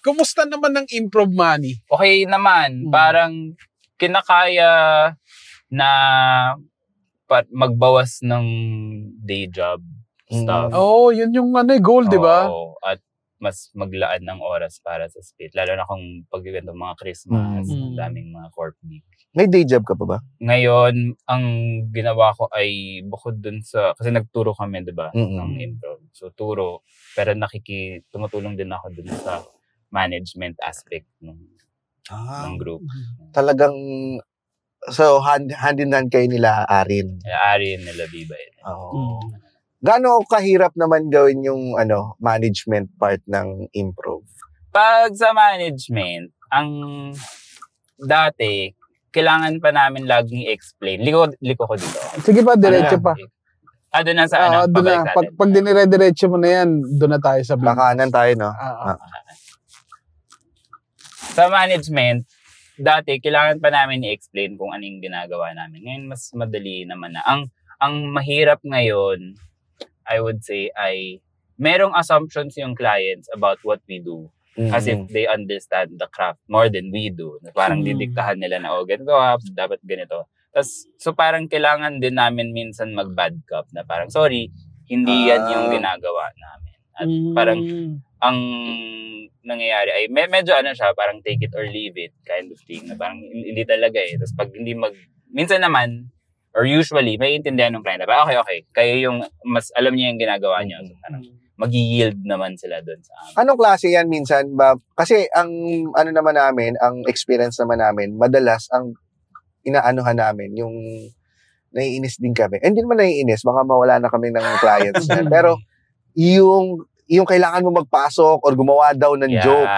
kumusta naman ng improv money? Okay naman. Parang kinakaya na magbawas ng day job stuff. Yun yung goal, di ba? At mas maglaan ng oras para sa split. Lalo na kung pagkikita mga Christmas, daming mga corp week. May day job ka pa ba? Ngayon, ang ginawa ko ay bukod dun sa, kasi nagturo kami, di ba? Ng improv. So, turo. Pero tumutulong din ako dun sa management aspect ng group. Talagang, so hand in hand kayo nila Arin? Arin, nila Bibay. Gaano kahirap naman gawin yung management part ng improv? Pag sa management, ang dati, kailangan pa namin laging explain. Liko ko dito. Sige pa, diretso pa. Doon na sa doon na. Pag dinire-diretso mo na yan, doon na tayo sa kakanan tayo, no? Sa management, dati, kailangan pa namin i-explain kung anong ginagawa namin. Ngayon, mas madali naman na. Ang mahirap ngayon, I would say, ay merong assumptions yung clients about what we do. As if they understand the craft more than we do. Parang didiktahan nila na, ganito, dapat ganito. So parang kailangan din namin minsan mag-bad cop na parang, sorry, hindi yan yung ginagawa namin. At parang, ang nangyayari ay, medyo siya, parang take it or leave it kind of thing. Na parang hindi talaga eh. Tapos pag hindi minsan naman, or usually, may intindihan ng client. Okay. Kayo yung mas alam niyo yung ginagawa niyo. So, parang mag-yield naman sila doon sa amin. Anong klase yan minsan ba? Kasi ang naman namin, ang experience naman namin, madalas ang inaanuhan namin, yung naiinis din kami. Hindi naman naiinis, baka mawala na kami ng clients na. Pero yung kailangan mo magpasok or gumawa daw ng joke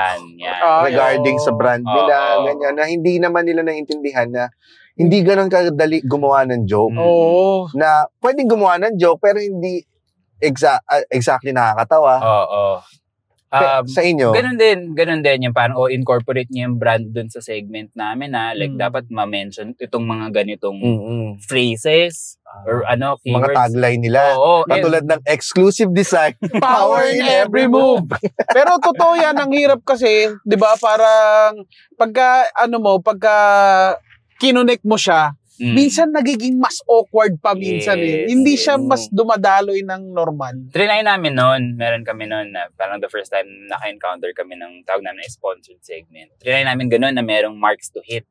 regarding sa brand nila, ganyan, na hindi naman nila naiintindihan na hindi ganun kadali gumawa ng joke. Na pwedeng gumawa ng joke pero hindi exactly nakakatawa. Sa inyo? Ganun din yung parang incorporate niyo yung brand dun sa segment namin like dapat ma-mention itong mga ganitong phrases or keywords. Mga tagline nila. Katulad ng exclusive design. Power in every move. Pero totoo yan, ang hirap kasi, 'di ba? Parang pagka kinonect mo siya, minsan nagiging mas awkward pa minsan Hindi siya mas dumadaloy ng normal. Trinay namin noon. Meron kami noon na parang the first time naka-encounter kami ng tawag namin na sponsored segment. Trinay namin gano'n na merong marks to hit.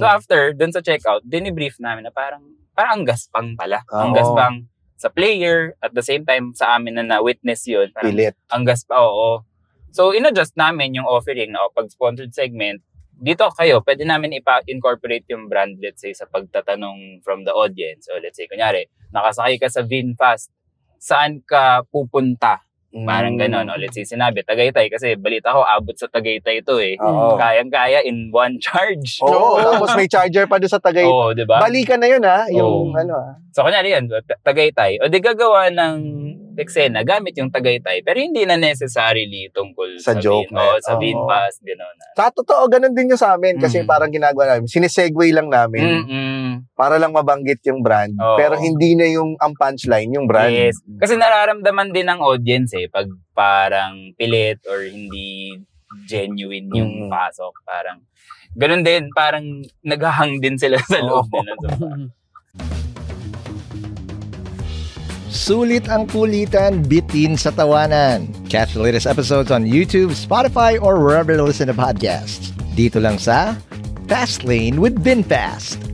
So after, dun sa checkout, dinibrief namin na parang ang gaspang pala. Ang gaspang sa player, at the same time sa amin na na-witness yun. Pilit. Ang gaspang, So in-adjust namin yung offering na pag sponsored segment, dito kayo, pwede namin incorporate yung brand, let's say, sa pagtatanong from the audience. So, let's say, kunyari, nakasakay ka sa VinFast, saan ka pupunta? Parang gano'n. Let's say, sinabi, Tagaytay, kasi balita ko, abot sa Tagaytay ito Kayang-kaya in one charge. Tapos may charger pa doon sa Tagaytay. Diba? Balikan na yun, yung So, kunyari yan, Tagaytay. O di gagawa ng eksena gamit yung Tagaytay, pero hindi na necessarily tungkol sa joke sa VinFast, gano'n. Sa totoo, ganun din yung sa amin kasi parang ginagawa namin, sinesegue lang namin para lang mabanggit yung brand, pero hindi na yung ang punchline, yung brand. Yes. Kasi nararamdaman din ng audience pag parang pilit or hindi genuine yung pasok. Parang ganun din, parang naghahang din sila sa loob nila. Sulit ang kulitan, bitin sa tawanan. Catch the latest episodes on YouTube, Spotify, or wherever you listen to podcasts. Dito lang sa Fast Lane with VinFast.